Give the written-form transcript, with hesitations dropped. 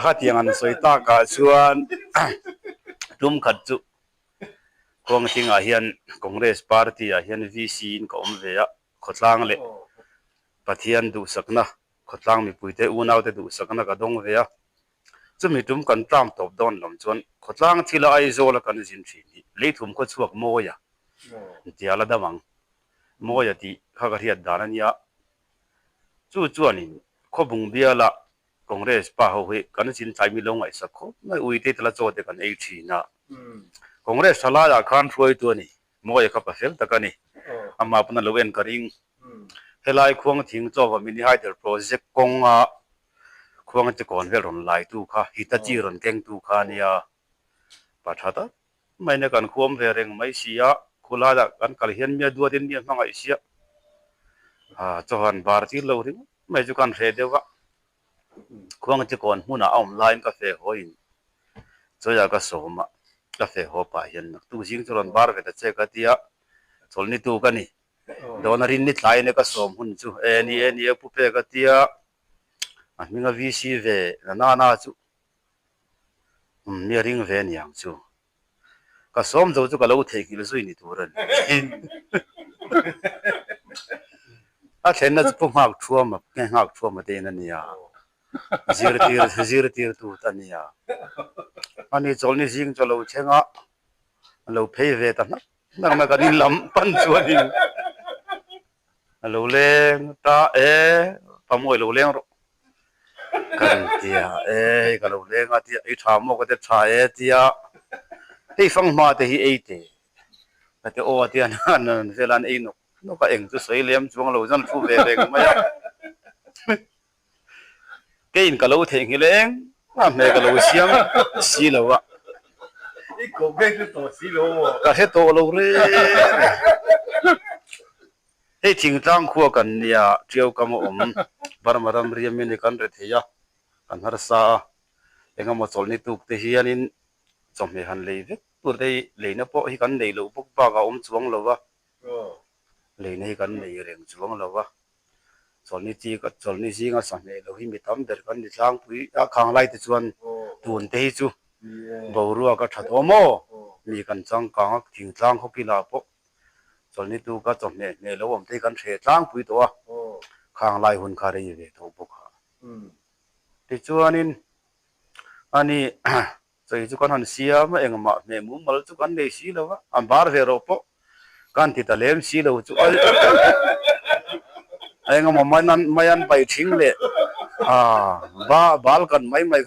ข้าเตียงอันสวยตากาชวนรุมขัดจุกองทิงอาเฮียนคอนเกรสปาร์ตี้อาเฮียน VC นก็เวียขดล่างเลยปะเทียนดูสักนะขดล่างมีปุยเตอูนาวเตดูสักนะกระดงเวียจะมีรุมกันตามตบดอนลำจวนขดล่างที่ละไอโซละกันจินฟีนี่เลยทุ่มขดสวกโมยะที่อะไรดัมังโมยะที่ข้ากระเทียดดานันยาจู่นี่ขบุงเบียละคอนเกรสป่าหัวกันจินใจมีลงไอ้สักคนไม่อุยเตตละโจเตกันเอชีนะคอนเกรสลายาคันช่วยตัวนี่โมยกับเฟลตะกันนี่อามาปนันโลเวนกริงเฮลัยควงทิ้งจอบมินิไฮเดอร์โปรเจกต์กงควงจะก่อนเวลรอนไลตู้ค่ะฮิตาจีรอนเก่งตู้ค่ะเนี่ยปัจจัยไม่ในการควงเวรงไม่เสียคุลาดกันกัลเฮียนเมียดัวดินเนี่ยมังไอเสียจอหันบาร์ที่เราถึงไม่จุกันเรเดียวควงจะก่อนหุ่นเอาไลน์กาแฟหอยจอยากสมกาแฟหอป่าเห็นตู้จิงจรอนบาร์เวทเจกัตยาสนนิตู้กันนี่โดนรินนิดไลน์ก็สมหุ่นจูนี่ผู้เปกัตยามีงาวิซีเวนาจูมีริงเวนี่ยังจูก็สมจูก็เราเทกิลซุยนี่ตัวนั้นเห็นน่าจะพุ่งหักชัวมาแกหักชัวมาเตนันนี่จีรตูตันนี่อันนี้จอลนี่จิงจอลเราเชงเราเพย์เวตันนักนักนี่ลำปันชัวนี่เราเลี้ยงตาปะมวยเราเลี้ยงรกันเตียก็เราเลี้ยงอ่ะเตียไอ้ชามก็จะชายเตียให้ฟังมาแต่ฮีเตแต่โอ้เตียนั่นเวลาไอ้นกก็เองจะสวยเลี้ยมช่วงเราจันฟูเวเรงไม่กินก็เราเทงเลี้ยงแม่ก็เราเสียงสีเราอ่ะอีกคนเป็นตัวสีโลก็ให้โตเราเลยให้ทิ้งตั้งขั้วกันเนี่ยเที่ยวกับบารมารมเรียมมินกันเรทียะกันหาษาเองมาสอนนี่ตุกเทียนินจอมหันเลยตัวได้เลยนะพอให้กันเลยเราพวกป้าก็ช่วงเราวะเลยนี่กันเลยเรื่องช่วงเราวะสอนนี่จีก็สอนนี่จีก็สอนเลยเราให้มีทำเด็กกันที่ช่างปุยข้างไล่ที่ชวนตุนเตยจูบ่รัวก็ถัดอโมมีกันจังกางทิ้งจังเขากีฬาพวกสอนนี่ตูก็จบเนี่ยเราผมที่กันเสียจังปุยตัวข้างไล่หุ่นคารีเวทพวกที่ชวนนี่อันนี้ใจจุกันหันเสียมาเองมาเนี่ยมุมมาจุกันเลยสีแล้ววะอันบาร์เวโรปกันที่ตะเลมสีแล้วจุเองมาไม่ยันไปทิ้งเลยบาลกันไม่